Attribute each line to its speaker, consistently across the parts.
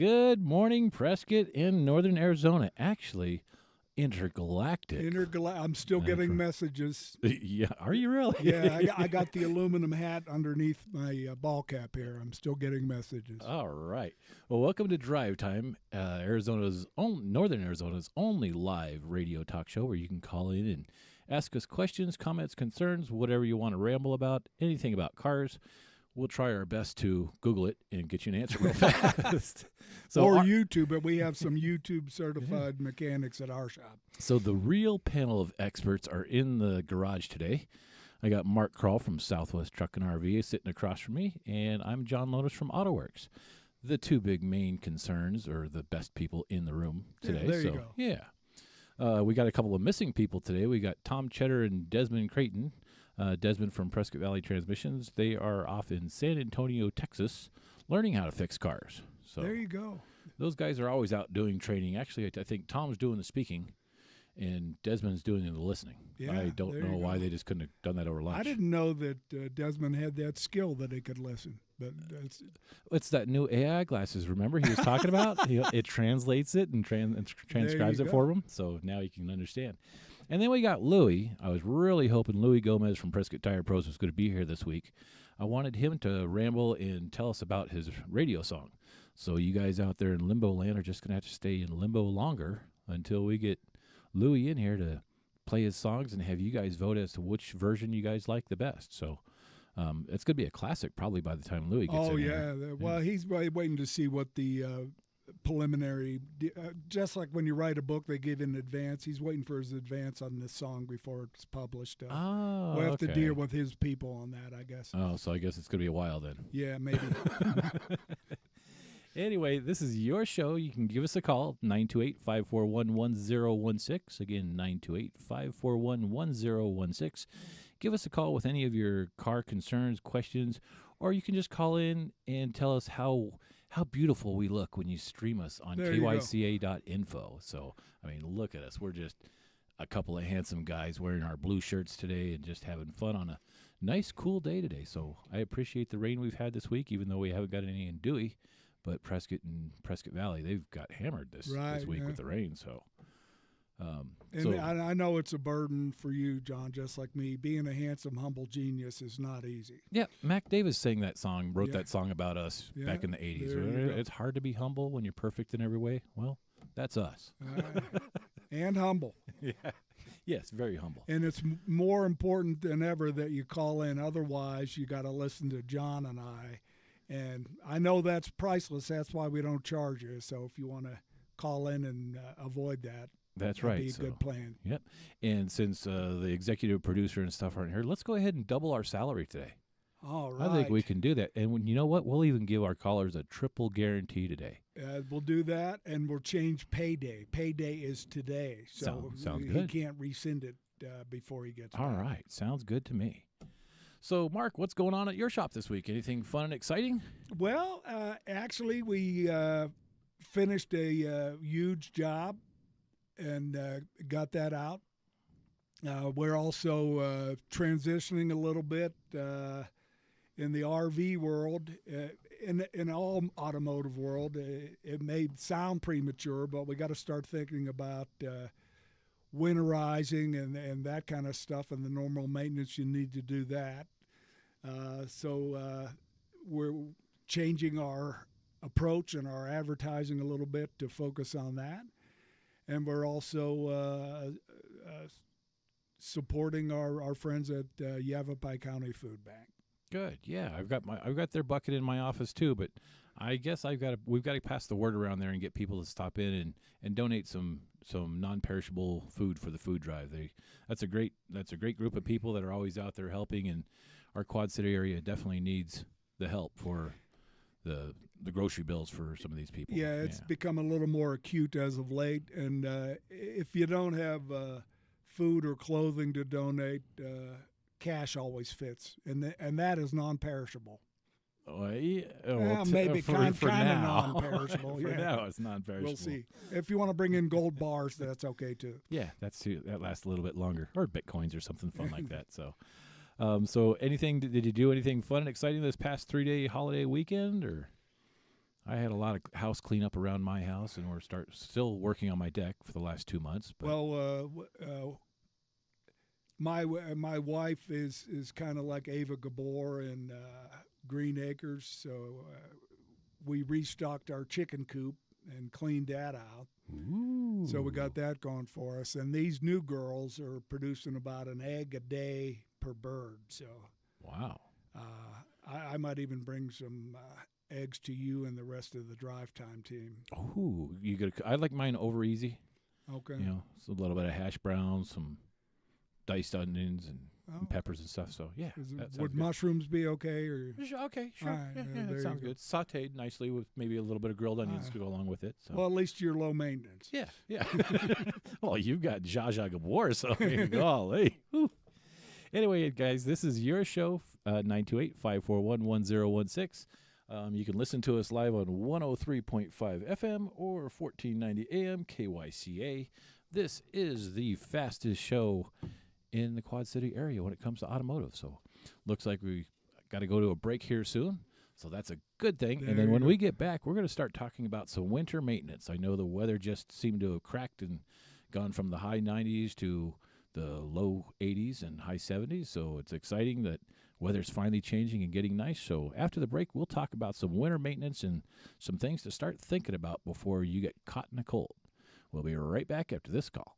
Speaker 1: Good morning, Prescott in northern Arizona. Actually, intergalactic.
Speaker 2: I'm still getting messages.
Speaker 1: Yeah, are you really?
Speaker 2: Yeah, I got the aluminum hat underneath my ball cap here. I'm still getting messages.
Speaker 1: All right. Well, welcome to Drive Time, northern Arizona's only live radio talk show where you can call in and ask us questions, comments, concerns, whatever you want to ramble about, anything about cars. We'll try our best to Google it and get you an answer real fast.
Speaker 2: YouTube, but we have some YouTube certified mechanics at our shop.
Speaker 1: So the real panel of experts are in the garage today. I got Mark Krall from Southwest Truck and RV sitting across from me, and I'm John Lotus from AutoWorks. The two big main concerns are the best people in the room today.
Speaker 2: Yeah, there you go.
Speaker 1: Yeah. We got a couple of missing people today. We got Thom Tschetter and Desmond Creighton. Desmond from Prescott Valley Transmissions. They are off in San Antonio, Texas, learning how to fix cars. So
Speaker 2: there you go.
Speaker 1: Those guys are always out doing training. Actually, I think Tom's doing the speaking, and Desmond's doing the listening.
Speaker 2: Yeah,
Speaker 1: I don't know why they just couldn't have done that over lunch.
Speaker 2: I didn't know that Desmond had that skill that he could listen. But
Speaker 1: it's that new AI glasses. Remember he was talking about? It translates it and transcribes it for him, so now you can understand. And then we got Louie. I was really hoping Louie Gomez from Prescott Tire Pros was going to be here this week. I wanted him to ramble and tell us about his radio song. So you guys out there in limbo land are just going to have to stay in limbo longer until we get Louie in here to play his songs and have you guys vote as to which version you guys like the best. So it's going to be a classic probably by the time Louie gets in here.
Speaker 2: Oh, yeah. Well, he's waiting to see what the preliminary, just like when you write a book, they give in advance. He's waiting for his advance on this song before it's published. We'll have to deal with his people on that, I guess.
Speaker 1: Oh, so I guess it's going to be a while then.
Speaker 2: Yeah, maybe.
Speaker 1: Anyway, this is your show. You can give us a call, 928-541-1016. Again, 928-541-1016. Give us a call with any of your car concerns, questions, or you can just call in and tell us how beautiful we look when you stream us on kyca.info. So, I mean, look at us. We're just a couple of handsome guys wearing our blue shirts today and just having fun on a nice, cool day today. So I appreciate the rain we've had this week, even though we haven't got any in Dewey. But Prescott and Prescott Valley, they've got hammered this week with the rain. So,
Speaker 2: I know it's a burden for you, John, just like me. Being a handsome, humble genius is not easy.
Speaker 1: Yeah, Mac Davis sang that song, wrote that song about us back in the 80s. It's hard to be humble when you're perfect in every way. Well, that's us.
Speaker 2: And humble.
Speaker 1: Yeah. Yes, very humble.
Speaker 2: And it's more important than ever that you call in. Otherwise, you got to listen to John and I. And I know that's priceless. That's why we don't charge you. So if you want to call in and avoid that,
Speaker 1: that'd be
Speaker 2: a good plan.
Speaker 1: Yep. And since the executive producer and stuff aren't here, let's go ahead and double our salary today.
Speaker 2: All right.
Speaker 1: I think we can do that. And you know what? We'll even give our callers a triple guarantee today.
Speaker 2: We'll do that, and we'll change payday. Payday is today. So
Speaker 1: sounds good.
Speaker 2: He can't rescind it before he gets
Speaker 1: All
Speaker 2: back.
Speaker 1: Right. Sounds good to me. So, Mark, what's going on at your shop this week? Anything fun and exciting?
Speaker 2: Well, actually, we finished a huge job and got that out. We're also transitioning a little bit in the RV world. In all automotive world, it may sound premature, but we got to start thinking about winterizing and that kind of stuff and the normal maintenance you need to do that. So we're changing our approach and our advertising a little bit to focus on that. And we're also supporting our friends at Yavapai County Food Bank.
Speaker 1: Good. Yeah, I've got their bucket in my office too, but I guess we've got to pass the word around there and get people to stop in and donate some non-perishable food for the food drive. That's a great group of people that are always out there helping, and our Quad City area definitely needs the help for the grocery bills for some of these people.
Speaker 2: Yeah, it's become a little more acute as of late, and if you don't have food or clothing to donate, cash always fits, and that is non-perishable. Maybe kind of non-perishable.
Speaker 1: For now, it's non-perishable.
Speaker 2: We'll see. If you want to bring in gold bars, that's okay too.
Speaker 1: Yeah, that lasts a little bit longer, or Bitcoins or something fun like that. So, so did you do anything fun and exciting this past 3-day holiday weekend, or? I had a lot of house cleanup around my house, and we're still working on my deck for the last 2 months. But
Speaker 2: my wife is kind of like Ava Gabor in Green Acres, so we restocked our chicken coop and cleaned that out.
Speaker 1: Ooh.
Speaker 2: So we got that going for us. And these new girls are producing about an egg a day per bird. So
Speaker 1: wow.
Speaker 2: I might even bring some eggs to you and the rest of the drive time team.
Speaker 1: Ooh, I like mine over easy.
Speaker 2: Okay.
Speaker 1: You know, so a little bit of hash browns, some diced onions, and peppers and stuff. So yeah,
Speaker 2: would mushrooms be okay? Or
Speaker 1: okay, sure.
Speaker 2: Right,
Speaker 1: Yeah, that sounds good. Sautéed nicely with maybe a little bit of grilled onions to go along with it. So.
Speaker 2: Well, at least you're low maintenance.
Speaker 1: Yeah. Well, you've got Zsa Zsa Gabor, so golly. Whew. Anyway, guys, this is your show, 928-541-1016. You can listen to us live on 103.5 FM or 1490 AM KYCA. This is the fastest show in the Quad City area when it comes to automotive. So looks like we got to go to a break here soon. So that's a good thing.
Speaker 2: There
Speaker 1: and then when we get back, we're going to start talking about some winter maintenance. I know the weather just seemed to have cracked and gone from the high 90s to the low 80s and high 70s. So it's exciting that weather's finally changing and getting nice. So after the break, we'll talk about some winter maintenance and some things to start thinking about before you get caught in a cold. We'll be right back after this call.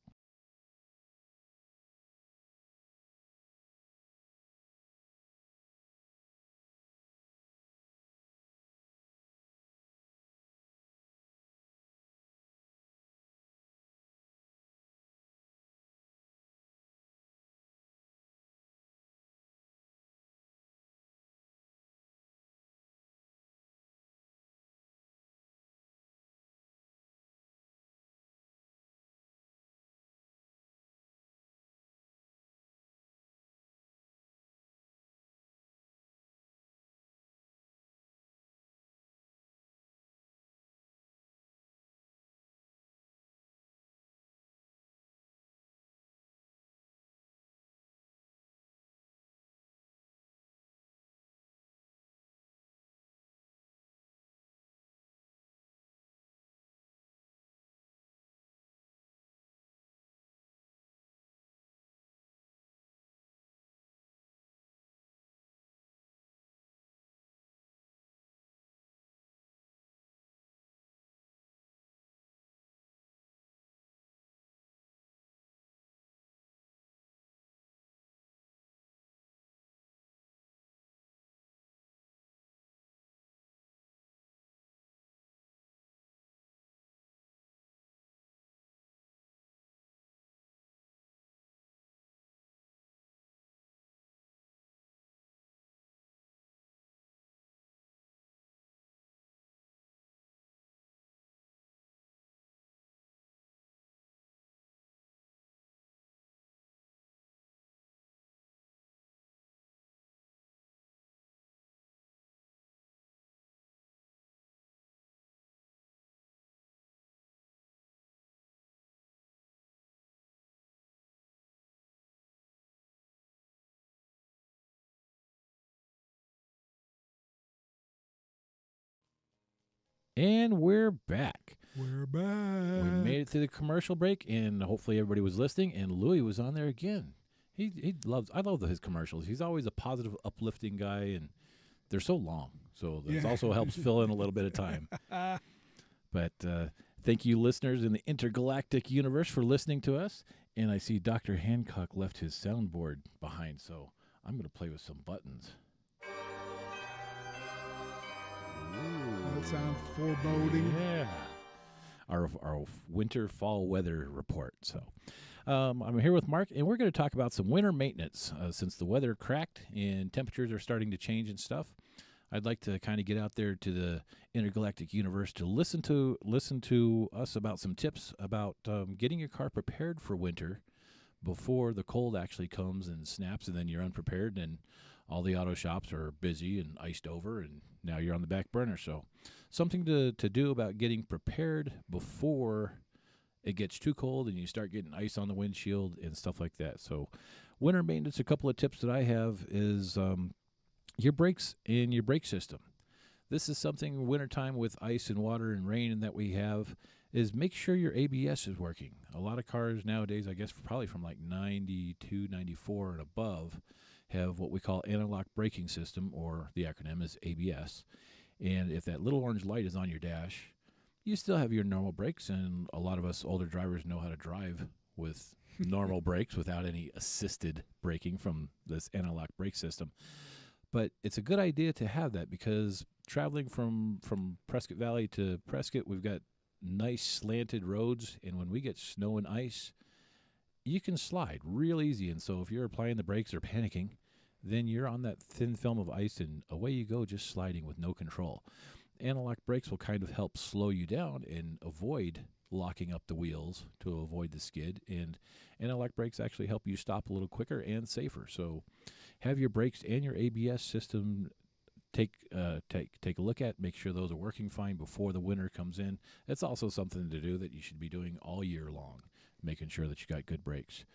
Speaker 1: And we're back.
Speaker 2: We're back.
Speaker 1: We made it through the commercial break, and hopefully everybody was listening, and Louis was on there again. I love his commercials. He's always a positive, uplifting guy, and they're so long. So that also helps fill in a little bit of time. But thank you, listeners in the intergalactic universe, for listening to us. And I see Dr. Hancock left his soundboard behind, so I'm going to play with some buttons.
Speaker 2: Ooh. That sounds foreboding.
Speaker 1: Yeah. Our winter fall weather report. So I'm here with Mark, and we're going to talk about some winter maintenance since the weather cracked and temperatures are starting to change and stuff. I'd like to kind of get out there to the intergalactic universe to listen to us about some tips about getting your car prepared for winter before the cold actually comes and snaps, and then you're unprepared, and all the auto shops are busy and iced over, and now you're on the back burner. So something to do about getting prepared before it gets too cold and you start getting ice on the windshield and stuff like that. So winter maintenance, a couple of tips that I have is your brakes and your brake system. This is something wintertime with ice and water and rain and that we have is make sure your ABS is working. A lot of cars nowadays, I guess probably from like 92, 94 and above, have what we call anti-lock braking system, or the acronym is ABS. And if that little orange light is on your dash, you still have your normal brakes, and a lot of us older drivers know how to drive with normal brakes without any assisted braking from this anti-lock brake system. But it's a good idea to have that because traveling from Prescott Valley to Prescott, we've got nice slanted roads, and when we get snow and ice, you can slide real easy. And so if you're applying the brakes or panicking, then you're on that thin film of ice, and away you go, just sliding with no control. Anti-lock brakes will kind of help slow you down and avoid locking up the wheels to avoid the skid, and anti-lock brakes actually help you stop a little quicker and safer. So have your brakes and your ABS system take a look at, make sure those are working fine before the winter comes in. It's also something to do that you should be doing all year long, making sure that you got good brakes.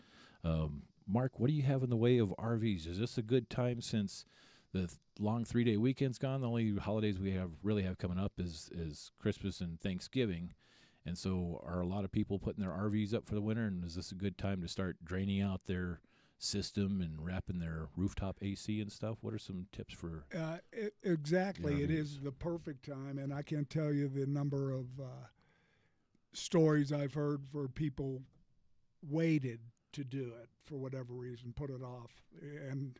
Speaker 1: Mark, what do you have in the way of RVs? Is this a good time since the long 3-day weekend's gone? The only holidays we really have coming up is Christmas and Thanksgiving. And so are a lot of people putting their RVs up for the winter, and is this a good time to start draining out their system and wrapping their rooftop AC and stuff? What are some tips for
Speaker 2: exactly. It is the perfect time, and I can't tell you the number of stories I've heard for people waited to do it for whatever reason, put it off. And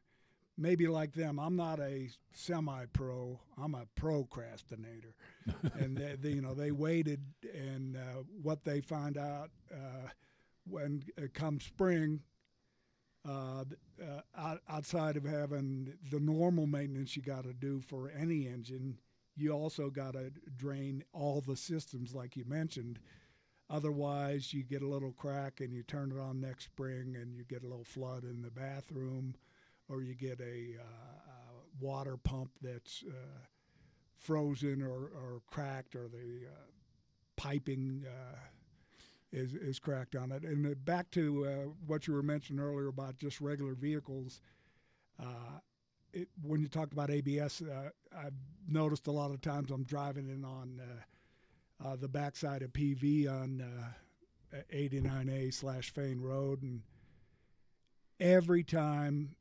Speaker 2: maybe like them, I'm not a semi-pro, I'm a procrastinator. And they waited, and what they find out when it comes spring, outside of having the normal maintenance you got to do for any engine, you also got to drain all the systems like you mentioned. Otherwise, you get a little crack and you turn it on next spring and you get a little flood in the bathroom, or you get a water pump that's frozen or cracked, or the piping is cracked on it. And back to what you were mentioning earlier about just regular vehicles, when you talked about ABS, I've noticed a lot of times I'm driving in on the backside of PV on 89A/Fane Road, and every time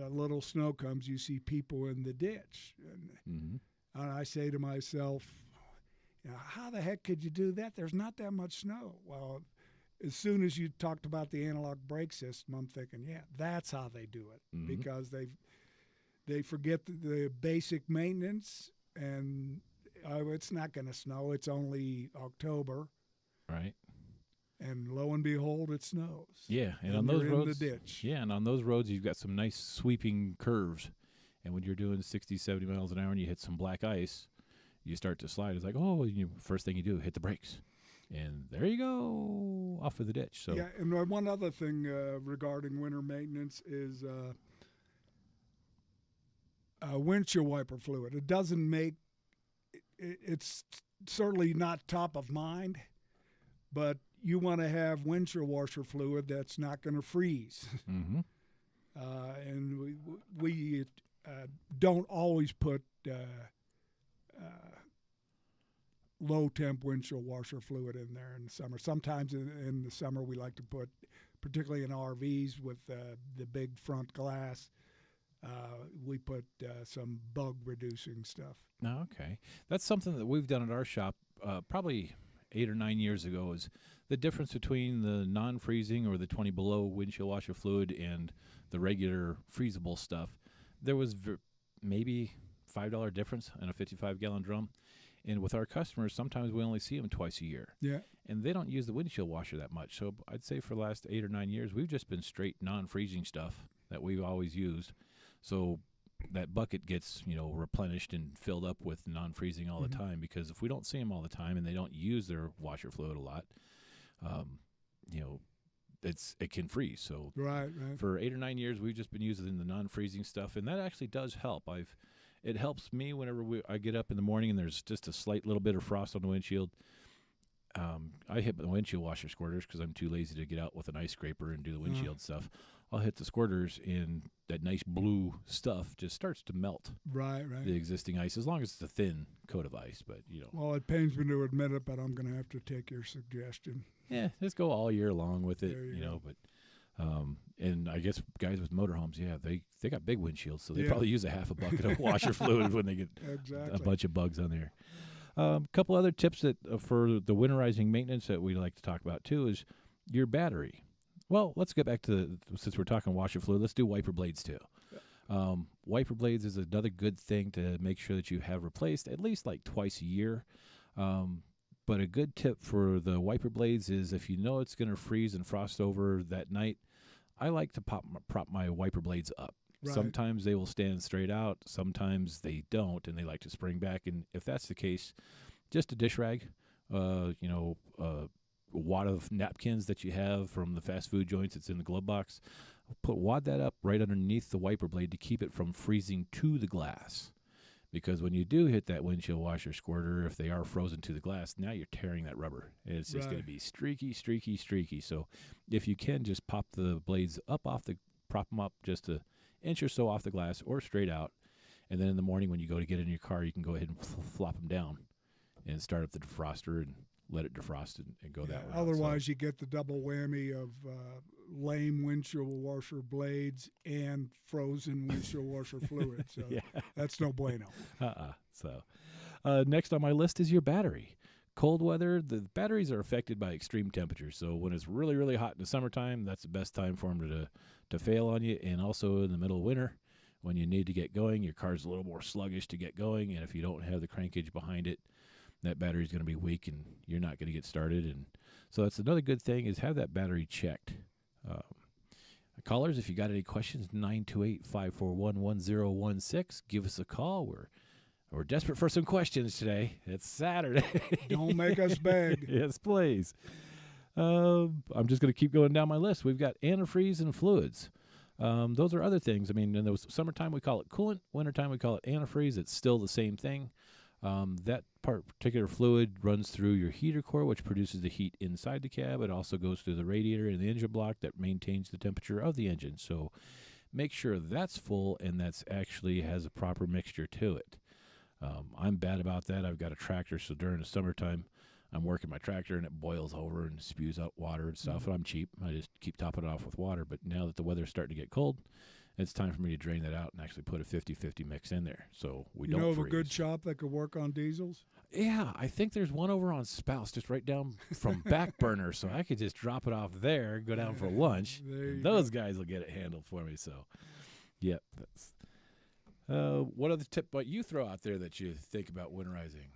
Speaker 2: a little snow comes, you see people in the ditch. And I say to myself, how the heck could you do that? There's not that much snow. Well, as soon as you talked about the analog brake system, I'm thinking, yeah, that's how they do it, because they forget the basic maintenance, and it's not going to snow. It's only October.
Speaker 1: Right.
Speaker 2: And lo and behold, it snows.
Speaker 1: Yeah, and on those roads,
Speaker 2: in the ditch.
Speaker 1: Yeah, and on those roads, you've got some nice sweeping curves. And when you're doing 60, 70 miles an hour and you hit some black ice, you start to slide. It's like, first thing you do, hit the brakes. And there you go, off of the ditch. So
Speaker 2: yeah, and one other thing regarding winter maintenance is windshield wiper fluid. It doesn't make it's certainly not top of mind, but you want to have windshield washer fluid that's not going to freeze. And we don't always put low temp windshield washer fluid in there in the summer. Sometimes in the summer we like to put, particularly in RVs with the big front glass, we put some bug reducing stuff.
Speaker 1: Oh, okay. That's something that we've done at our shop probably 8 or 9 years ago, is the difference between the non-freezing or the 20 below windshield washer fluid and the regular freezable stuff. There was maybe $5 difference in a 55-gallon drum. And with our customers, sometimes we only see them twice a year. Yeah. And they don't use the windshield washer that much. So I'd say for the last 8 or 9 years, we've just been straight non-freezing stuff that we've always used. So that bucket gets, replenished and filled up with non-freezing all the time, because if we don't see them all the time and they don't use their washer fluid a lot, it can freeze. So
Speaker 2: right.
Speaker 1: For 8 or 9 years, we've just been using the non-freezing stuff, and that actually does help. It helps me whenever I get up in the morning and there's just a slight little bit of frost on the windshield. I hit the windshield washer squirters because I'm too lazy to get out with an ice scraper and do the windshield stuff. I'll hit the squirters, and that nice blue stuff just starts to melt
Speaker 2: Right.
Speaker 1: the existing ice, as long as it's a thin coat of ice. But
Speaker 2: Well, it pains me to admit it, but I'm going to have to take your suggestion.
Speaker 1: yeah, just go all year long with it.
Speaker 2: There you go.
Speaker 1: But and I guess guys with motorhomes, they got big windshields, so they
Speaker 2: Yeah.
Speaker 1: probably use a half a bucket of washer fluid when they get
Speaker 2: Exactly.
Speaker 1: a bunch of bugs on there. A couple other tips that for the winterizing maintenance that we like to talk about too is your battery. Well, let's get back to since we're talking washer fluid, let's do wiper blades too. Wiper blades is another good thing to make sure that you have replaced at least like twice a year. But a good tip for the wiper blades is if you know it's going to freeze and frost over that night, I like to prop my wiper blades up.
Speaker 2: Right.
Speaker 1: Sometimes they will stand straight out. Sometimes they don't, and they like to spring back. And if that's the case, just a dish rag, a wad of napkins that you have from the fast food joints that's in the glove box, wad that up right underneath the wiper blade to keep it from freezing to the glass. Because when you do hit that windshield washer squirter, if they are frozen to the glass, now you're tearing that rubber. And it's just going to be streaky. So if you can, just pop the blades prop them up just an inch or so off the glass or straight out. And then in the morning when you go to get in your car, you can go ahead and flop them down and start up the defroster and let it defrost and go that way.
Speaker 2: Otherwise, you get the double whammy of lame windshield washer blades and frozen windshield washer fluid. So that's no bueno.
Speaker 1: So next on my list is your battery. Cold weather, the batteries are affected by extreme temperatures. So when it's really, really hot in the summertime, that's the best time for them to fail on you. And also in the middle of winter, when you need to get going, your car's a little more sluggish to get going. And if you don't have the crankage behind it, that battery is going to be weak and you're not going to get started. And so that's another good thing is have that battery checked. Callers, if you got any questions, 928-541-1016. Give us a call. We're desperate for some questions today. It's Saturday.
Speaker 2: Don't make us beg.
Speaker 1: Yes, please. I'm just going to keep going down my list. We've got antifreeze and fluids. Those are other things. I mean, in the summertime we call it coolant. Wintertime we call it antifreeze. It's still the same thing. That particular fluid runs through your heater core, which produces the heat inside the cab. It also goes through the radiator and the engine block that maintains the temperature of the engine. So make sure that's full and that's actually has a proper mixture to it. I'm bad about that. I've got a tractor, so during the summertime, I'm working my tractor and it boils over and spews out water and stuff. And I'm cheap. I just keep topping it off with water. But now that the weather's starting to get cold, it's time for me to drain that out and actually put a 50-50 mix in there so we don't freeze.
Speaker 2: You know of a good shop that could work on diesels?
Speaker 1: Yeah, I think there's one over on Spouse, just right down from Backburner, so I could just drop it off there, go down for lunch. Those guys will get it handled for me. So, yep. That's. What other tip might you throw out there that you think about winterizing?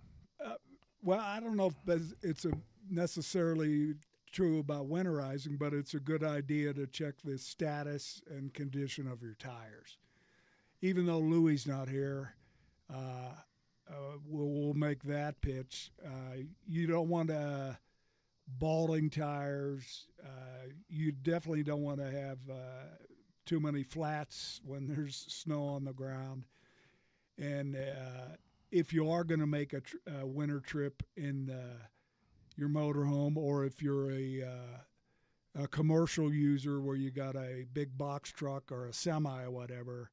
Speaker 2: Well, I don't know if it's necessarily true about winterizing, but it's a good idea to check the status and condition of your tires. Even though Louie's not here, we'll make that pitch. You don't want balding tires. You definitely don't want to have too many flats when there's snow on the ground. And if you are going to make a winter trip in your motorhome, or if you're a commercial user where you got a big box truck or a semi or whatever,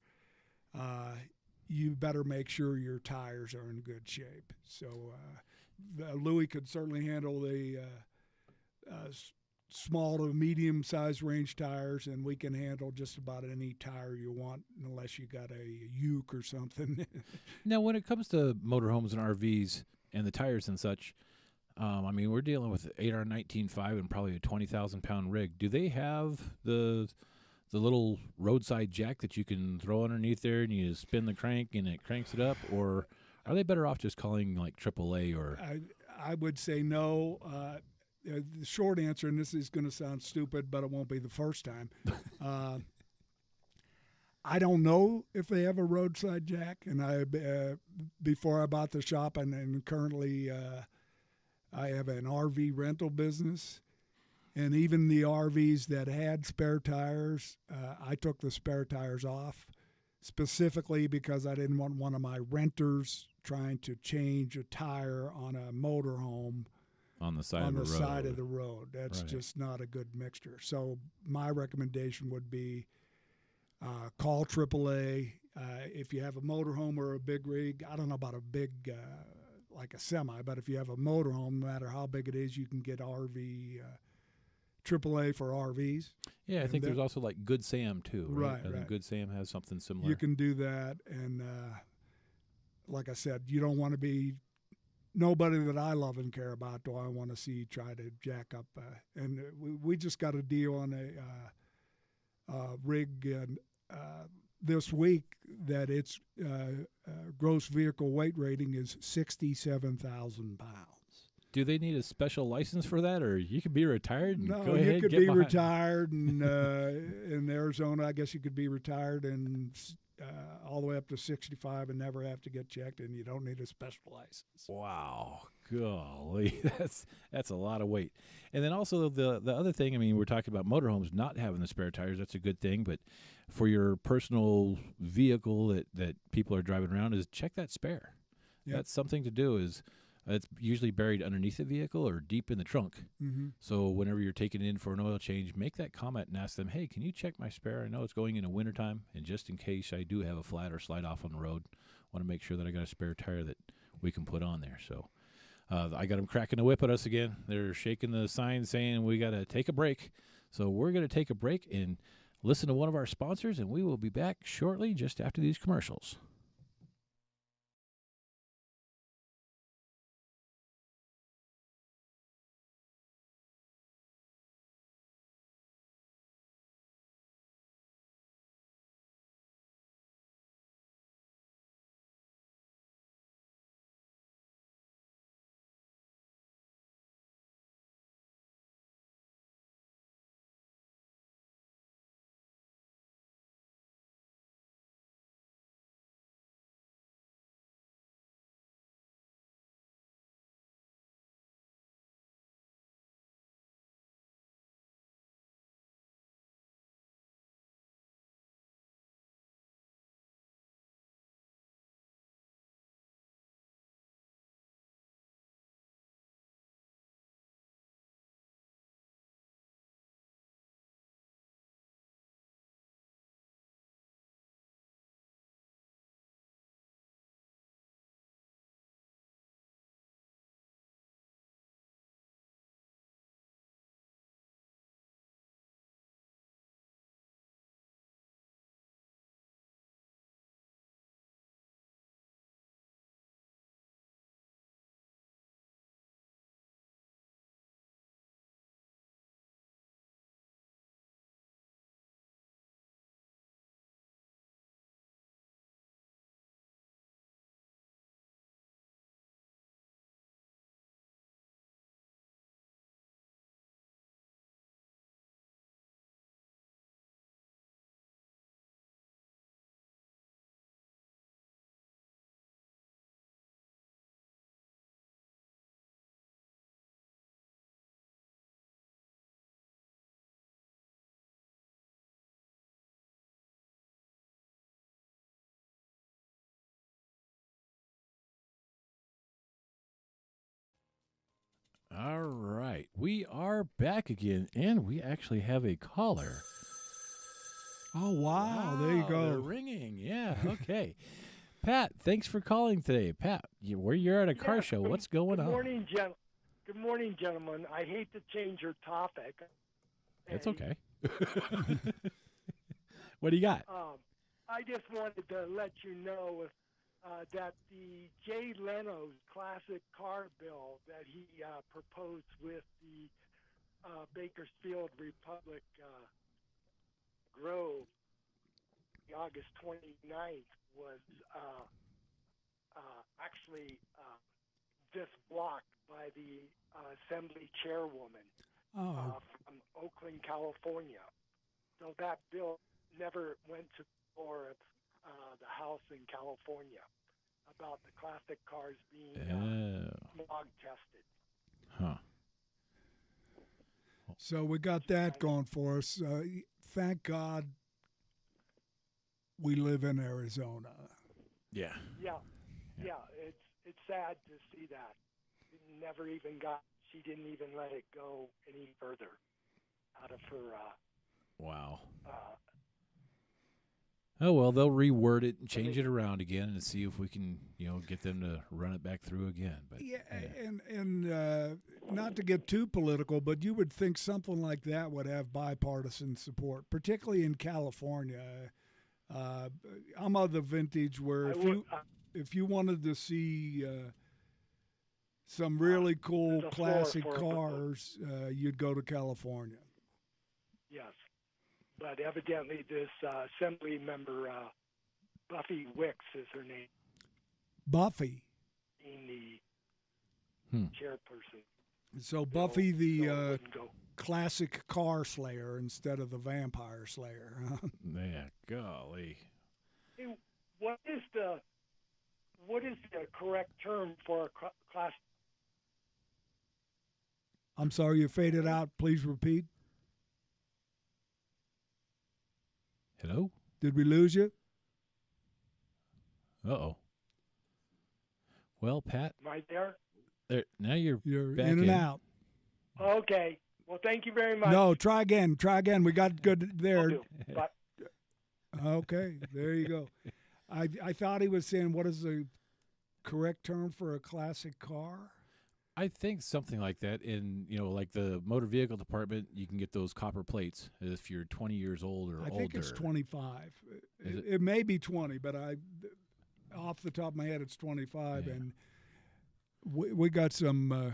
Speaker 2: you better make sure your tires are in good shape. So Louis could certainly handle the small to medium-sized range tires, and we can handle just about any tire you want unless you got a uke or something.
Speaker 1: Now, when it comes to motorhomes and RVs and the tires and such, I mean, we're dealing with 8R19.5 and probably a 20,000-pound rig. Do they have the little roadside jack that you can throw underneath there and you spin the crank and it cranks it up? Or are they better off just calling like AAA or?
Speaker 2: I would say no. The short answer, and this is going to sound stupid, but it won't be the first time. I don't know if they have a roadside jack, and before I bought the shop, and currently I have an RV rental business, and even the RVs that had spare tires, I took the spare tires off specifically because I didn't want one of my renters trying to change a tire on a motorhome
Speaker 1: on the side
Speaker 2: on
Speaker 1: of
Speaker 2: the
Speaker 1: the road.
Speaker 2: side of the road. That's
Speaker 1: Right.
Speaker 2: just not a good mixture. So my recommendation would be call AAA. If you have a motorhome or a big rig, I don't know about a big like a semi, but if you have a motorhome, no matter how big it is, you can get RV AAA for RVs.
Speaker 1: Yeah, I think there's also like Good Sam too, right?
Speaker 2: Right,
Speaker 1: I think
Speaker 2: right.
Speaker 1: Good Sam has something similar.
Speaker 2: You can do that, and like I said, you don't want to be nobody that I love and care about. Do I want to see try to jack up? And we just got a deal on a rig this week that its gross vehicle weight rating is 67,000 pounds.
Speaker 1: Do they need a special license for that, or you could be retired and
Speaker 2: No,
Speaker 1: go ahead
Speaker 2: you
Speaker 1: and
Speaker 2: could
Speaker 1: get
Speaker 2: be
Speaker 1: behind?
Speaker 2: retired, and in Arizona, I guess you could be retired and all the way up to 65 and never have to get checked, and you don't need a special license.
Speaker 1: Wow, golly, that's a lot of weight. And then also the other thing, I mean, we're talking about motorhomes not having the spare tires. That's a good thing, but for your personal vehicle that people are driving around, is check that spare.
Speaker 2: Yep.
Speaker 1: That's something to do. Is it's usually buried underneath the vehicle or deep in the trunk.
Speaker 2: Mm-hmm.
Speaker 1: So whenever you're taking it in for an oil change, make that comment and ask them, hey, can you check my spare? I know it's going into wintertime, and just in case I do have a flat or slide off on the road, want to make sure that I got a spare tire that we can put on there. So I got them cracking the whip at us again. They're shaking the sign saying we got to take a break. So we're going to take a break and listen to one of our sponsors, and we will be back shortly just after these commercials. All right. We are back again, and we actually have a caller.
Speaker 2: Oh, wow. There you
Speaker 1: They're
Speaker 2: go.
Speaker 1: ringing. Yeah, okay. Pat, thanks for calling today. Pat, you're at a car show. What's going on?
Speaker 3: Good morning, gentlemen. I hate to change your topic.
Speaker 1: It's okay. What do you got?
Speaker 3: I just wanted to let you know that the Jay Leno's classic car bill that he proposed with the Bakersfield Republic Grove, August 29th, was actually just blocked by the Assembly Chairwoman from Oakland, California. So that bill never went to the floor of the House in California about the classic cars being smog tested.
Speaker 1: Huh.
Speaker 2: So we got that going for us. Thank God we live in Arizona.
Speaker 1: Yeah.
Speaker 3: Yeah. It's sad to see that. It never even got she didn't even let it go any further out of her.
Speaker 1: Wow.
Speaker 3: Uh,
Speaker 1: Oh, well, they'll reword it and change it around again and see if we can, get them to run it back through again. But
Speaker 2: yeah. And not to get too political, but you would think something like that would have bipartisan support, particularly in California. I'm of the vintage where if you wanted to see some really cool classic cars, you'd go to California.
Speaker 3: Yes. But evidently, this assembly member, Buffy Wicks is her name.
Speaker 2: Buffy.
Speaker 3: Being the chairperson.
Speaker 2: So Buffy, the classic car slayer instead of the vampire slayer. Huh?
Speaker 1: Yeah, golly.
Speaker 3: Hey, what is the correct term for a class?
Speaker 2: I'm sorry, you faded out. Please repeat.
Speaker 1: Hello?
Speaker 2: Did we lose you?
Speaker 1: Uh-oh. Well, Pat.
Speaker 3: Am I there?
Speaker 1: Now you're back
Speaker 2: in and out.
Speaker 3: Okay. Well, thank you very much.
Speaker 2: No, try again. We got good there.
Speaker 3: But
Speaker 2: okay, there you go. I thought he was saying, what is the correct term for a classic car?
Speaker 1: I think something like that. In like the motor vehicle department, you can get those copper plates if you're 20 years old or older.
Speaker 2: I think it's 25. It may be 20, but off the top of my head, it's 25. Yeah. And we got some.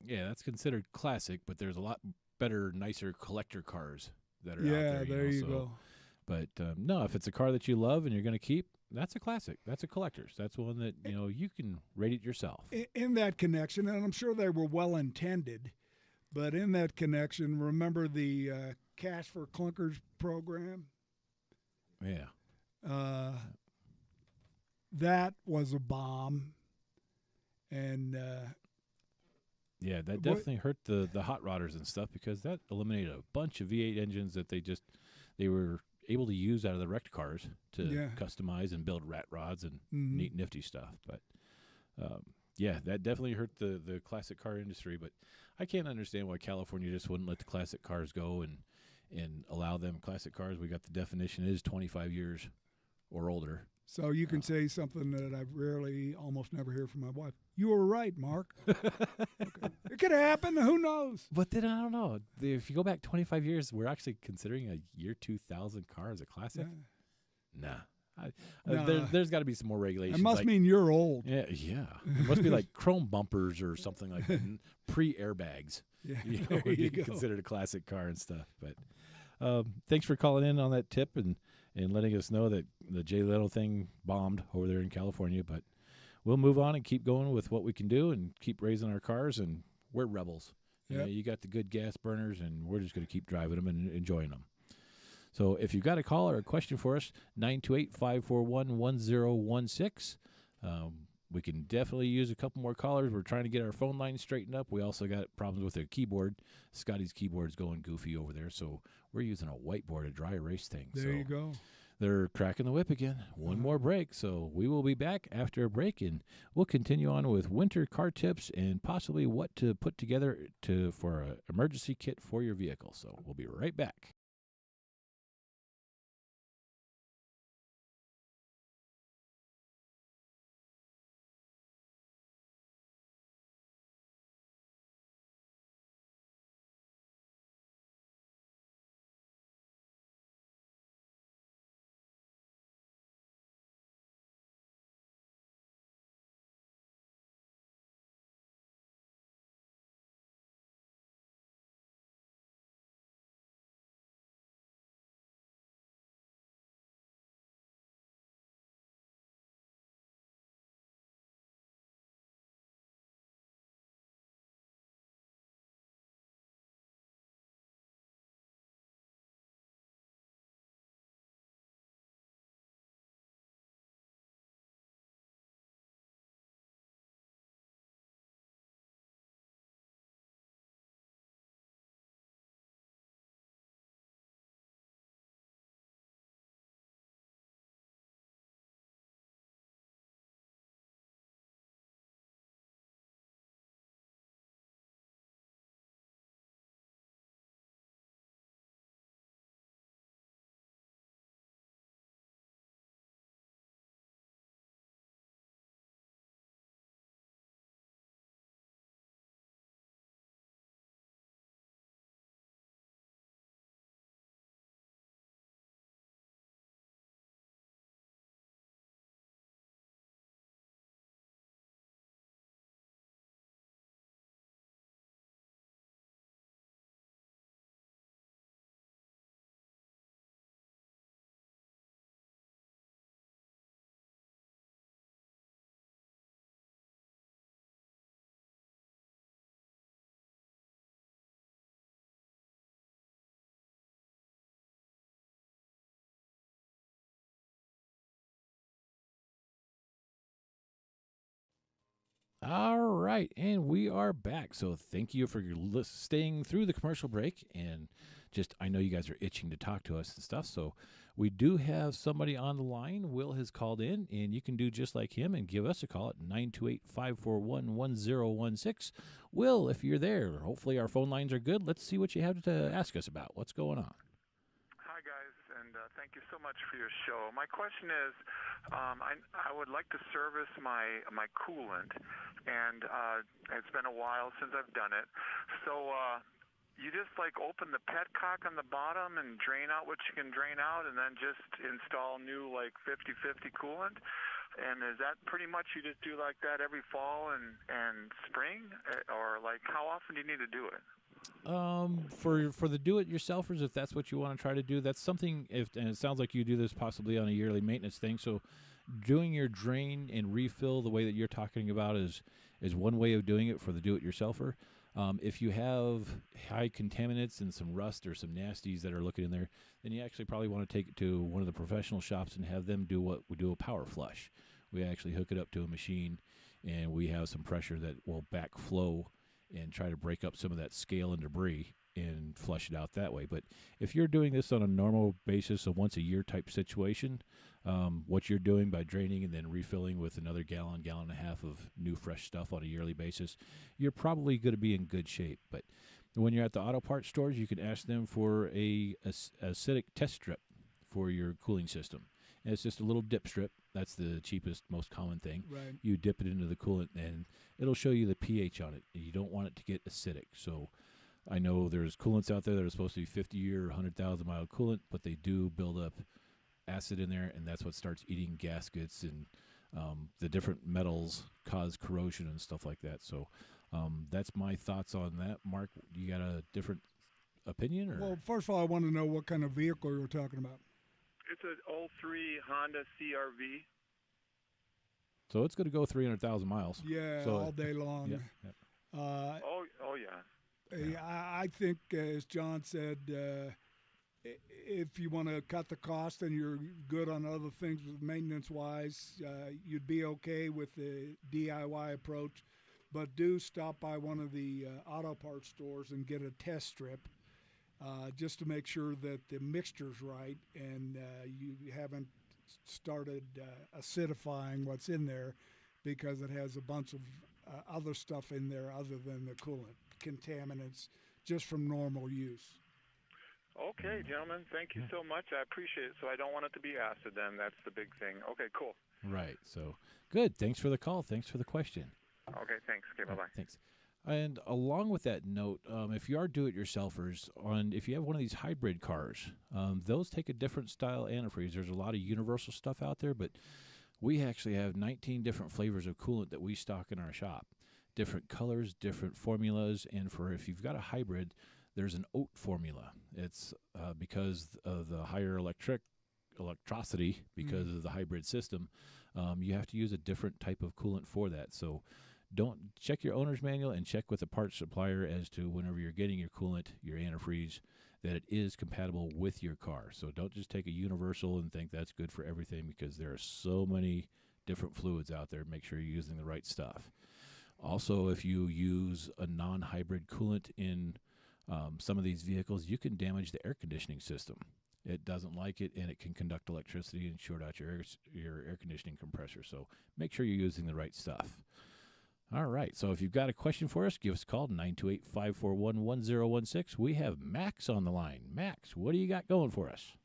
Speaker 1: Yeah, that's considered classic, but there's a lot better, nicer collector cars that are out
Speaker 2: there. Yeah, there you go.
Speaker 1: But no, if it's a car that you love and you're going to keep, that's a classic. That's a collector's. That's one that, you can rate it yourself.
Speaker 2: In that connection, and I'm sure they were well intended, but in that connection, remember the Cash for Clunkers program?
Speaker 1: Yeah.
Speaker 2: That was a bomb. And
Speaker 1: yeah, that definitely hurt the hot rodders and stuff, because that eliminated a bunch of V8 engines that they were able to use out of the wrecked cars to customize and build rat rods and neat, nifty stuff. But yeah, that definitely hurt the classic car industry. But I can't understand why California just wouldn't let the classic cars go and allow them classic cars. We got the definition is 25 years or older.
Speaker 2: So you can say something that I almost never hear from my wife. You were right, Mark. Okay. It could happen. Who knows?
Speaker 1: But then I don't know. If you go back 25 years, we're actually considering a year 2000 car as a classic. Nah. There's got to be some more regulations.
Speaker 2: It must mean you're old.
Speaker 1: Yeah. It must be like chrome bumpers or something like that. Pre-airbags.
Speaker 2: Yeah,
Speaker 1: would be considered a classic car and stuff. But thanks for calling in on that tip and letting us know that the Jay Leno thing bombed over there in California. But we'll move on and keep going with what we can do and keep raising our cars. And we're rebels. Yep. You got the good gas burners, and we're just going to keep driving them and enjoying them. So if you've got a call or a question for us, 928-541-1016. We can definitely use a couple more callers. We're trying to get our phone line straightened up. We also got problems with their keyboard. Scotty's keyboard's going goofy over there, so we're using a whiteboard to dry erase things.
Speaker 2: There you go.
Speaker 1: They're cracking the whip again. One more break, so we will be back after a break, and we'll continue on with winter car tips and possibly what to put together for an emergency kit for your vehicle. So we'll be right back. All right, and we are back. So thank you for staying through the commercial break. And I know you guys are itching to talk to us and stuff. So we do have somebody on the line. Will has called in, and you can do just like him and give us a call at 928-541-1016. Will, if you're there, hopefully our phone lines are good. Let's see what you have to ask us about. What's going on?
Speaker 4: Hi, guys, and thank you so much for your show. My question is, I would like to service my coolant, and it's been a while since I've done it. So you just open the petcock on the bottom and drain out what you can drain out, and then just install new 50/50 coolant. And is that pretty much you just do like that every fall and spring, or how often do you need to do it?
Speaker 1: For the do-it-yourselfers, if that's what you want to try to do, that's something. And it sounds like you do this possibly on a yearly maintenance thing. So, doing your drain and refill the way that you're talking about is one way of doing it for the do-it-yourselfer. If you have high contaminants and some rust or some nasties that are looking in there, then you actually probably want to take it to one of the professional shops and have them do what we do, a power flush. We actually hook it up to a machine, and we have some pressure that will backflow and try to break up some of that scale and debris and flush it out that way. But if you're doing this on a normal basis, a once-a-year type situation, what you're doing by draining and then refilling with another gallon and a half of new fresh stuff on a yearly basis, you're probably going to be in good shape. But when you're at the auto parts stores, you can ask them for a acidic test strip for your cooling system. And it's just a little dip strip. That's the cheapest, most common thing.
Speaker 2: Right.
Speaker 1: You dip it into the coolant, and it'll show you the pH on it. You don't want it to get acidic. So I know there's coolants out there that are supposed to be 50 or 100,000 mile coolant, but they do build up acid in there, and that's what starts eating gaskets, and the different metals cause corrosion and stuff like that. So that's my thoughts on that. Mark, you got a different opinion? Or?
Speaker 2: Well, first of all, I want to know what kind of vehicle you're talking about.
Speaker 4: It's an 03 Honda CRV.
Speaker 1: So it's going to go 300,000 miles.
Speaker 2: Yeah,
Speaker 1: so
Speaker 2: all day long.
Speaker 1: Yeah, yeah.
Speaker 4: Yeah.
Speaker 2: I think, as John said, if you want to cut the cost and you're good on other things maintenance-wise, you'd be okay with the DIY approach. But do stop by one of the auto parts stores and get a test strip just to make sure that the mixture's right and you haven't started acidifying what's in there, because it has a bunch of other stuff in there other than the coolant, contaminants, just from normal use.
Speaker 4: Okay, gentlemen, thank you so much. I appreciate it. So I don't want it to be acid then. That's the big thing. Okay, cool.
Speaker 1: Right. So good. Thanks for the call. Thanks for the question.
Speaker 4: Okay, thanks. Okay, bye-bye.
Speaker 1: Thanks. And along with that note, if you are do-it-yourselfers, if you have one of these hybrid cars, those take a different style antifreeze. There's a lot of universal stuff out there, but we actually have 19 different flavors of coolant that we stock in our shop. Different colors, different formulas, and if you've got a hybrid, there's an oat formula. It's because of the higher electricity, because of the hybrid system, you have to use a different type of coolant for that. So don't check your owner's manual and check with the parts supplier as to whenever you're getting your coolant, your antifreeze, that it is compatible with your car. So don't just take a universal and think that's good for everything, because there are so many different fluids out there. Make sure you're using the right stuff. Also, if you use a non-hybrid coolant in some of these vehicles, you can damage the air conditioning system. It doesn't like it, and it can conduct electricity and short out your air conditioning compressor. So make sure you're using the right stuff. All right, so if you've got a question for us, give us a call, 928-541-1016. We have Max on the line. Max, what do you got going for us?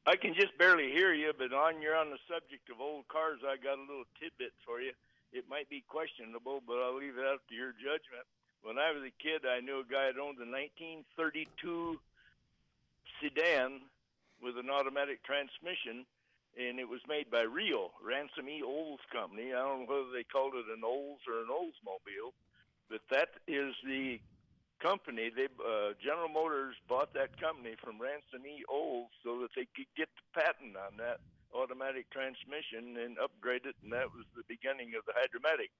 Speaker 5: I can just barely hear you, but you're on the subject of old cars, I got a little tidbit for you. It might be questionable, but I'll leave it up to your judgment. When I was a kid, I knew a guy that owned a 1932 sedan with an automatic transmission, and it was made by Rio, Ransom E. Olds Company. I don't know whether they called it an Olds or an Oldsmobile, but that is the company. General Motors bought that company from Ransom E. Olds so that they could get the patent on that automatic transmission and upgrade it, and that was the beginning of the Hydromatic.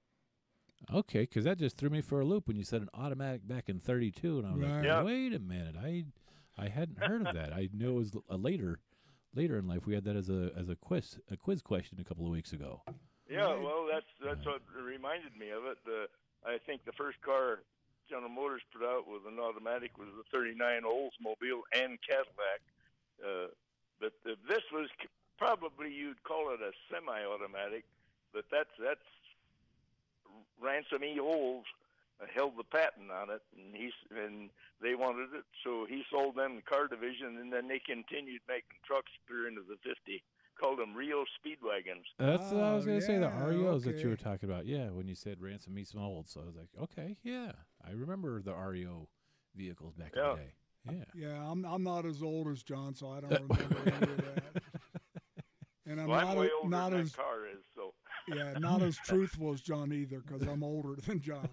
Speaker 1: Okay, because that just threw me for a loop when you said an automatic back in 32, and I was like, wait a minute, I hadn't heard of that. I knew it was later in life. We had that as a quiz question a couple of weeks ago.
Speaker 5: Yeah,
Speaker 2: Right.
Speaker 5: well, that's what reminded me of it. I think the first car General Motors put out with an automatic was the '39 Oldsmobile and Cadillac. But this was probably, you'd call it a semi-automatic, but that's Ransom E. Olds held the patent on it, and they wanted it, so he sold them the car division, and then they continued making trucks clear into the '50s. Called them Rio Speedwagons.
Speaker 1: That's what I was going to say, the
Speaker 2: yeah,
Speaker 1: REOs that you
Speaker 2: okay.
Speaker 1: were talking about. Yeah, when you said Ransom East Old. So I was like, okay, yeah. I remember the REO vehicles back in the day. Yeah.
Speaker 2: Yeah, I'm not as old as John, so I don't remember any of that. And I'm
Speaker 5: Well, I'm way older
Speaker 2: not
Speaker 5: than
Speaker 2: as
Speaker 5: that car is, so.
Speaker 2: yeah, not as truthful as John either, because I'm older than John.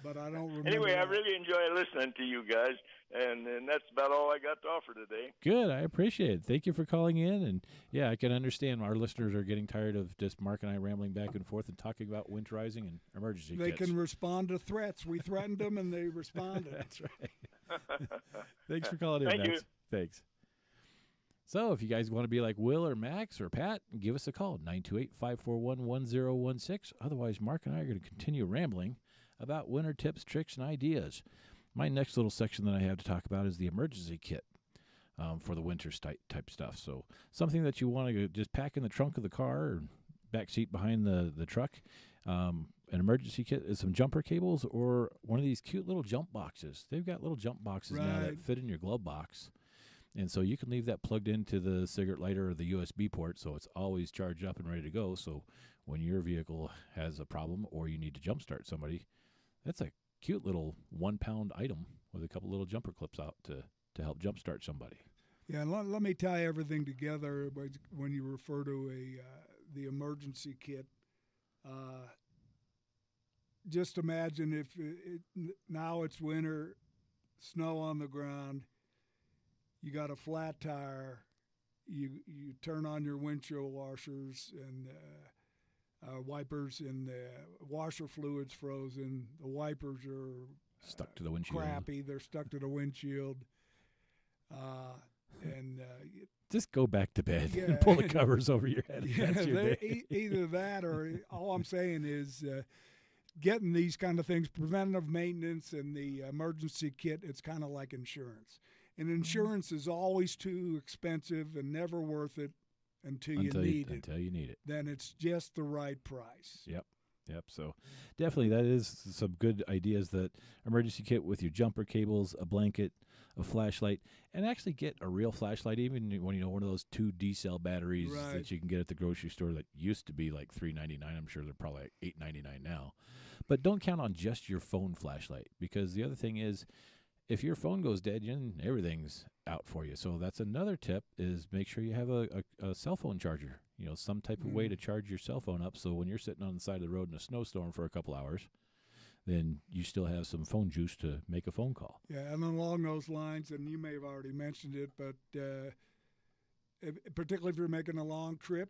Speaker 2: But I don't remember.
Speaker 5: Anyway, I
Speaker 2: that.
Speaker 5: really enjoy listening to you guys, and that's about all I got to offer today.
Speaker 1: Good. I appreciate it. Thank you for calling in. And, yeah, I can understand our listeners are getting tired of just Mark and I rambling back and forth and talking about winterizing and emergency
Speaker 2: They
Speaker 1: kits.
Speaker 2: can respond to threats. We threatened them, and they responded.
Speaker 1: That's right. Thanks for calling in,
Speaker 5: Thank
Speaker 1: Max.
Speaker 5: you.
Speaker 1: Thanks. So if you guys want to be like Will or Max or Pat, give us a call, 928-541-1016. Otherwise, Mark and I are going to continue rambling about winter tips, tricks, and ideas. My next little section that I have to talk about is the emergency kit for the winter type stuff. So something that you want to just pack in the trunk of the car or back seat behind the truck. An emergency kit is some jumper cables or one of these cute little jump boxes. They've got little jump boxes now that
Speaker 2: Right.
Speaker 1: fit in your glove box. And so you can leave that plugged into the cigarette lighter or the USB port, so it's always charged up and ready to go. So when your vehicle has a problem or you need to jumpstart somebody, that's a cute little 1 pound item with a couple little jumper clips out to help jumpstart somebody.
Speaker 2: Yeah, let me tie everything together when you refer to the emergency kit. Just imagine if now it's winter, snow on the ground, you got a flat tire, you turn on your windshield washers and wipers, and the washer fluid's frozen, the wipers are
Speaker 1: Stuck to the windshield.
Speaker 2: crappy, they're stuck to the windshield.
Speaker 1: Just go back to bed
Speaker 2: Yeah.
Speaker 1: and pull the covers over your head.
Speaker 2: Yeah,
Speaker 1: That's your day.
Speaker 2: either that or all I'm saying is getting these kind of things, preventative maintenance and the emergency kit, it's kind of like insurance. And insurance is always too expensive and never worth it until you need it.
Speaker 1: Until you need it.
Speaker 2: Then it's just the right price.
Speaker 1: Yep. So definitely that is some good ideas, that emergency kit with your jumper cables, a blanket, a flashlight, and actually get a real flashlight, even when one of those 2 D-cell batteries
Speaker 2: Right.
Speaker 1: that you can get at the grocery store that used to be like $3.99. I'm sure they're probably like $8.99 now. But don't count on just your phone flashlight, because the other thing is, if your phone goes dead, then everything's out for you. So that's another tip, is make sure you have a cell phone charger, some type of way to charge your cell phone up, so when you're sitting on the side of the road in a snowstorm for a couple hours, then you still have some phone juice to make a phone call.
Speaker 2: Yeah, and along those lines, and you may have already mentioned it, but particularly if you're making a long trip,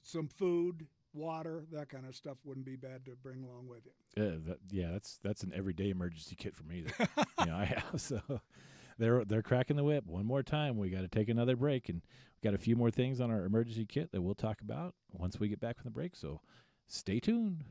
Speaker 2: some food, water, that kind of stuff wouldn't be bad to bring along with you.
Speaker 1: That's an everyday emergency kit for me that I have. So they're cracking the whip. One more time, we got to take another break, and we got a few more things on our emergency kit that we'll talk about once we get back from the break. So stay tuned.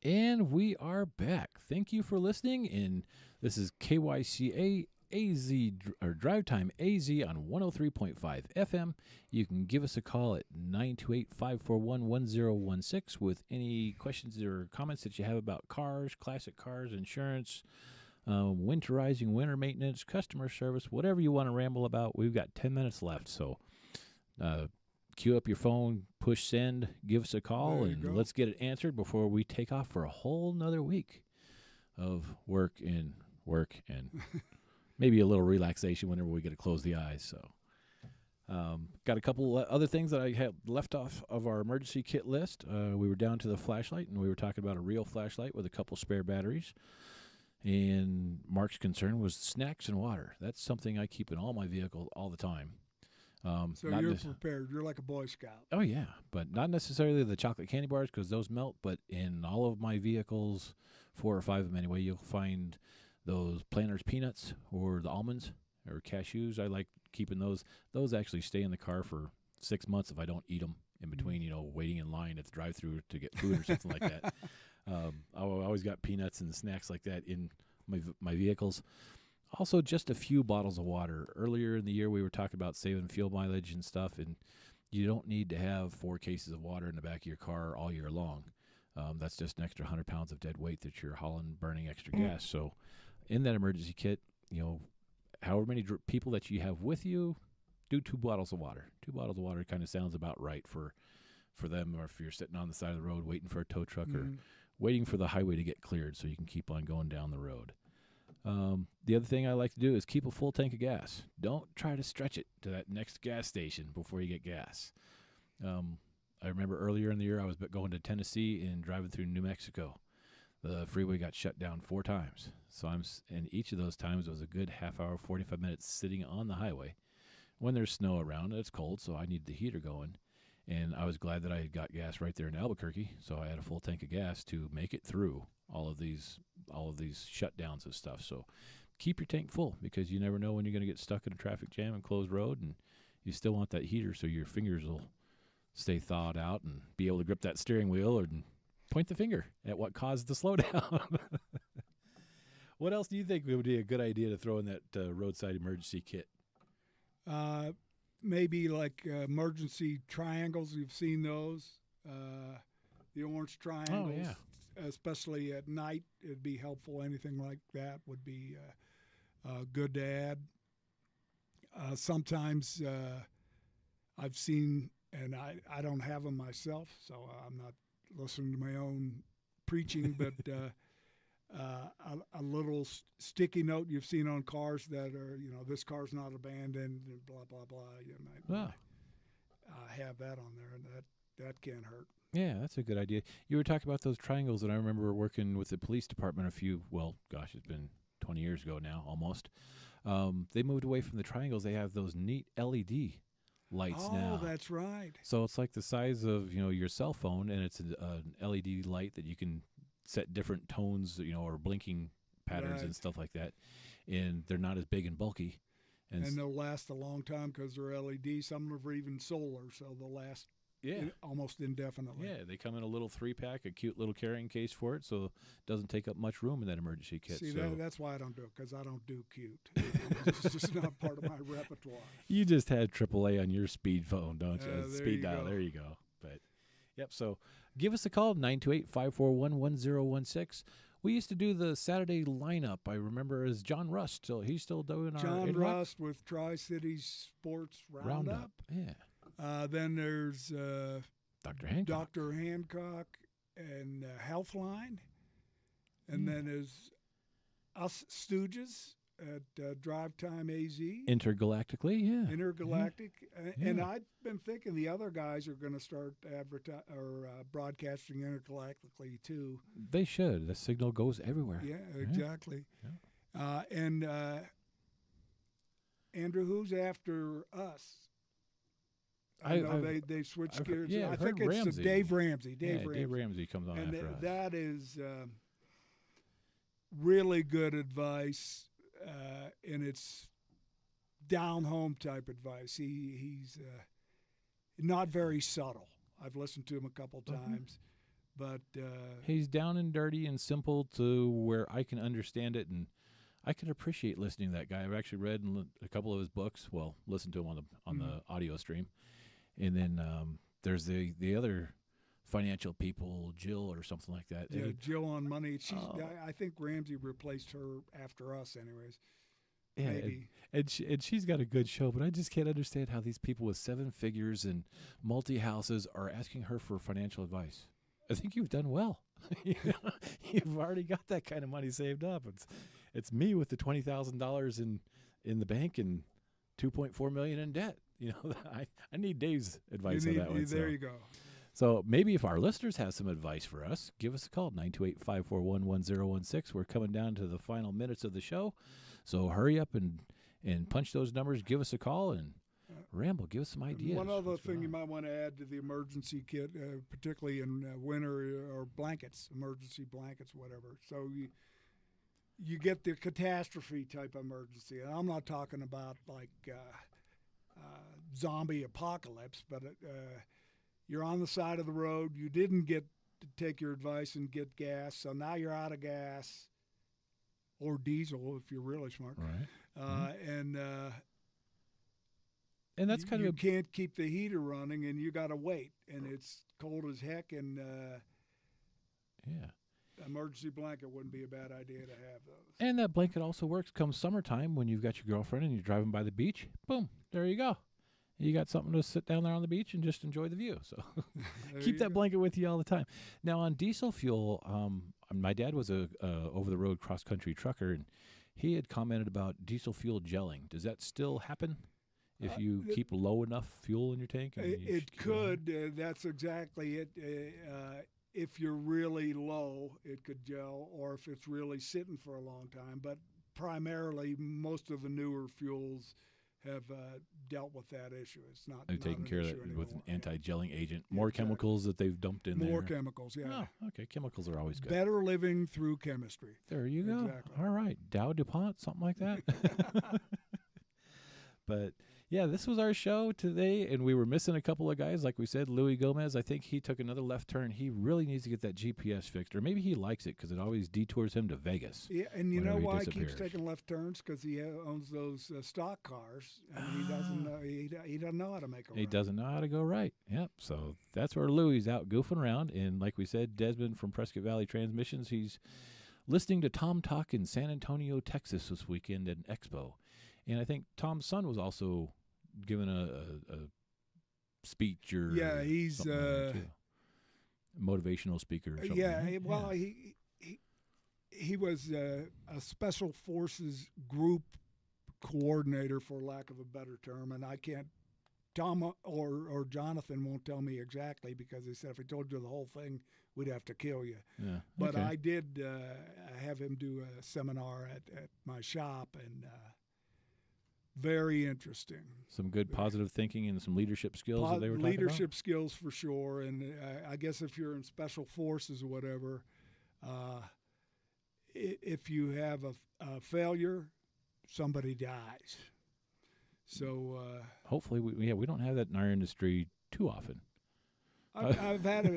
Speaker 1: And we are back. Thank you for listening. And this is KYCA AZ, or Drivetime AZ on 103.5 FM. You can give us a call at 928-541-1016 with any questions or comments that you have about cars, classic cars, insurance, winterizing, winter maintenance, customer service, whatever you want to ramble about. We've got 10 minutes left, so cue up your phone, push send, give us a call, and let's get it answered before we take off for a whole nother week of work and maybe a little relaxation whenever we get to close the eyes. So got a couple other things that I had left off of our emergency kit list. We were down to the flashlight, and we were talking about a real flashlight with a couple spare batteries. And Mark's concern was snacks and water. That's something I keep in all my vehicles all the time.
Speaker 2: So you're prepared. You're like a Boy Scout.
Speaker 1: Oh, yeah, but not necessarily the chocolate candy bars because those melt. But in all of my vehicles, 4 or 5 of them anyway, you'll find those Planters peanuts or the almonds or cashews. I like keeping those. Those actually stay in the car for 6 months if I don't eat them in between, waiting in line at the drive-thru to get food or something like that. I always got peanuts and snacks like that in my vehicles. Also, just a few bottles of water. Earlier in the year, we were talking about saving fuel mileage and stuff, and you don't need to have 4 cases of water in the back of your car all year long. That's just an extra 100 pounds of dead weight that you're hauling, burning extra gas. So in that emergency kit, however many people that you have with you, do 2 bottles of water. 2 bottles of water kind of sounds about right for them, or if you're sitting on the side of the road waiting for a tow truck or waiting for the highway to get cleared so you can keep on going down the road. The other thing I like to do is keep a full tank of gas. Don't try to stretch it to that next gas station before you get gas. I remember earlier in the year I was going to Tennessee and driving through New Mexico. The freeway got shut down 4 times. So and each of those times was a good half hour, 45 minutes sitting on the highway. When there's snow around, it's cold, so I needed the heater going. And I was glad that I had got gas right there in Albuquerque, so I had a full tank of gas to make it through all of these shutdowns and stuff. So keep your tank full because you never know when you're going to get stuck in a traffic jam and closed road, and you still want that heater so your fingers will stay thawed out and be able to grip that steering wheel and point the finger at what caused the slowdown. What else do you think would be a good idea to throw in that roadside emergency kit?
Speaker 2: Maybe like emergency triangles. You've seen those, the orange triangles.
Speaker 1: Oh, yeah.
Speaker 2: Especially at night, it'd be helpful. Anything like that would be good to add. Sometimes I've seen, and I don't have them myself, so I'm not listening to my own preaching, but a little sticky note you've seen on cars that are, this car's not abandoned, and blah, blah, blah. You might have that on there, and that can hurt.
Speaker 1: Yeah, that's a good idea. You were talking about those triangles, and I remember working with the police department it's been 20 years ago now, almost. They moved away from the triangles. They have those neat LED lights now.
Speaker 2: Oh, that's right.
Speaker 1: So it's like the size of, your cell phone, and it's an LED light that you can set different tones, or blinking patterns and stuff like that. And they're not as big and bulky.
Speaker 2: And they'll last a long time because they're LED. Some of them are even solar, so they'll last almost indefinitely.
Speaker 1: Yeah, they come in a little 3-pack, a cute little carrying case for it, so it doesn't take up much room in that emergency kit.
Speaker 2: See, that's why I don't do it, because I don't do cute. It's just not part of my repertoire.
Speaker 1: You just had AAA on your speed phone, don't you?
Speaker 2: There
Speaker 1: Speed
Speaker 2: you
Speaker 1: dial,
Speaker 2: go.
Speaker 1: there you go. But, yep, so give us a call, 928-541-1016. We used to do the Saturday lineup, I remember, as John Rust. So he's still doing our
Speaker 2: John Rust with Tri-Cities Sports Roundup.
Speaker 1: Yeah.
Speaker 2: Then there's
Speaker 1: Dr. Hancock
Speaker 2: and Healthline. And then there's us Stooges at Drivetime AZ.
Speaker 1: Intergalactically, yeah.
Speaker 2: Intergalactic.
Speaker 1: Yeah.
Speaker 2: And I've been thinking the other guys are going to start broadcasting intergalactically too.
Speaker 1: They should. The signal goes everywhere.
Speaker 2: Yeah, exactly.
Speaker 1: Yeah.
Speaker 2: And Andrew, who's after us? I know they switched gears.
Speaker 1: Yeah,
Speaker 2: I think it's
Speaker 1: Ramsey.
Speaker 2: Dave Ramsey. Dave
Speaker 1: Ramsey comes on after us.
Speaker 2: That is really good advice, and it's down-home type advice. He's not very subtle. I've listened to him a couple times, But
Speaker 1: he's down and dirty and simple to where I can understand it, and I can appreciate listening to that guy. I've actually read a couple of his books. Well, listened to him on the audio stream, and then there's the other financial people, Jill or something like that.
Speaker 2: Yeah, Jill on Money. I think Ramsey replaced her after us, anyways.
Speaker 1: Yeah,
Speaker 2: maybe.
Speaker 1: And she's got a good show, but I just can't understand how these people with 7 figures and multi-houses are asking her for financial advice. I think you've done well. You've already got that kind of money saved up. It's me with the $20,000 in the bank and $2.4 million in debt. I need Dave's advice on that one.
Speaker 2: There you go.
Speaker 1: So maybe if our listeners have some advice for us, give us a call, 928-541-1016. We're coming down to the final minutes of the show. So hurry up and punch those numbers. Give us a call and ramble. Give us some ideas.
Speaker 2: One other thing you might want to add to the emergency kit, particularly in winter, or blankets, emergency blankets, whatever. So you get the catastrophe type emergency. And I'm not talking about like zombie apocalypse, but you're on the side of the road. You didn't get to take your advice and get gas, so now you're out of gas or diesel if you're really smart.
Speaker 1: Right.
Speaker 2: And
Speaker 1: that's kind
Speaker 2: you
Speaker 1: of
Speaker 2: can't keep the heater running, and you got to wait, and it's cold as heck. And emergency blanket wouldn't be a bad idea to have those.
Speaker 1: And that blanket also works come summertime when you've got your girlfriend and you're driving by the beach. Boom, there you go. You got something to sit down there on the beach and just enjoy the view. So keep that blanket with you all the time. Now on diesel fuel, my dad was a over-the-road cross-country trucker, and he had commented about diesel fuel gelling. Does that still happen if you keep low enough fuel in your tank?
Speaker 2: It could. That's exactly it. If you're really low, it could gel, or if it's really sitting for a long time. But primarily, most of the newer fuels have dealt with that issue. It's not.
Speaker 1: They've taken care of it with an anti-gelling agent. More chemicals that they've dumped in there.
Speaker 2: More chemicals, yeah.
Speaker 1: Oh, okay. Chemicals are always good.
Speaker 2: Better living through chemistry.
Speaker 1: There you go.
Speaker 2: Exactly.
Speaker 1: All right. Dow DuPont, something like that. But, yeah, this was our show today, and we were missing a couple of guys. Like we said, Louis Gomez, I think he took another left turn. He really needs to get that GPS fixed, or maybe he likes it because it always detours him to Vegas.
Speaker 2: Yeah, and you know why he keeps taking left turns? Because he owns those stock cars, and he doesn't know, he doesn't know how to make a right.
Speaker 1: He doesn't know how to go right. Yep. So that's where Louis is out goofing around. And like we said, Desmond from Prescott Valley Transmissions, he's listening to Tom talk in San Antonio, Texas this weekend at an expo. And I think Tom's son was also given a speech or
Speaker 2: he's
Speaker 1: like motivational speaker or something.
Speaker 2: Yeah,
Speaker 1: right?
Speaker 2: Well, he was a special forces group coordinator, for lack of a better term, and I can't. Tom or Jonathan won't tell me exactly, because they said if I told you the whole thing, we'd have to kill you.
Speaker 1: Yeah,
Speaker 2: but I did have him do a seminar at my shop, and very interesting.
Speaker 1: Some good positive thinking and some leadership skills that they were talking about?
Speaker 2: Leadership skills for sure. And I guess if you're in special forces or whatever, if you have a failure, somebody dies. So
Speaker 1: hopefully, we don't have that in our industry too often.
Speaker 2: I've had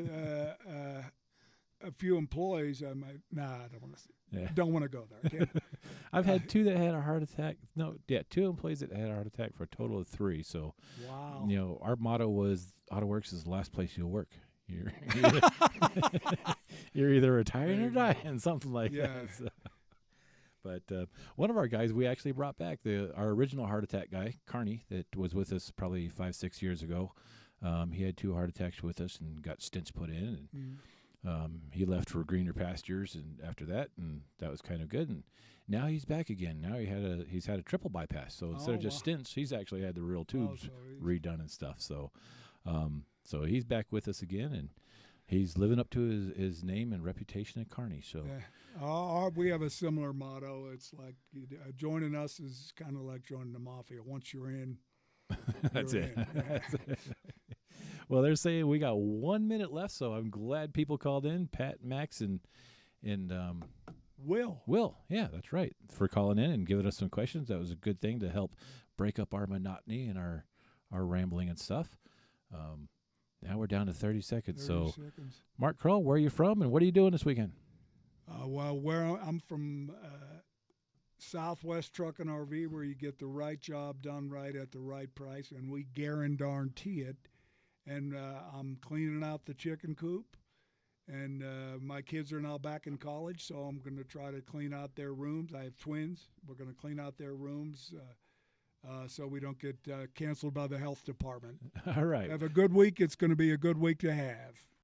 Speaker 2: a few employees. I don't want to. Don't want to go there.
Speaker 1: I've had 2 that had a heart attack. 2 employees that had a heart attack for a total of 3. So,
Speaker 2: wow.
Speaker 1: Our motto was AutoWorks is the last place you'll work. You're either retiring or dying, something like that. So. But one of our guys we actually brought back, our original heart attack guy, Carney, that was with us probably 5-6 years ago. He had 2 heart attacks with us and got stents put in, and he left for greener pastures, and after that, and that was kind of good. And now he's back again. Now he's had a triple bypass. So instead of just stents, he's actually had the real tubes redone and stuff. So so he's back with us again, and he's living up to his name and reputation at Carney. So
Speaker 2: we have a similar motto. It's like joining us is kind of like joining the mafia. Once you're in,
Speaker 1: that's it. That's it. Well, they're saying we got 1 minute left, so I'm glad people called in. Pat, Max, and
Speaker 2: Will.
Speaker 1: Will, yeah, that's right, for calling in and giving us some questions. That was a good thing to help break up our monotony and our rambling and stuff. Now we're down to 30 seconds.
Speaker 2: 30
Speaker 1: So,
Speaker 2: seconds.
Speaker 1: Mark Kroll, where are you from, and what are you doing this weekend?
Speaker 2: Well, where I'm from, Southwest Truck and RV, where you get the right job done right at the right price, and we guarantee it. And I'm cleaning out the chicken coop, and my kids are now back in college, so I'm going to try to clean out their rooms. I have twins. We're going to clean out their rooms so we don't get canceled by the health department.
Speaker 1: All right.
Speaker 2: Have a good week. It's going to be a good week to have.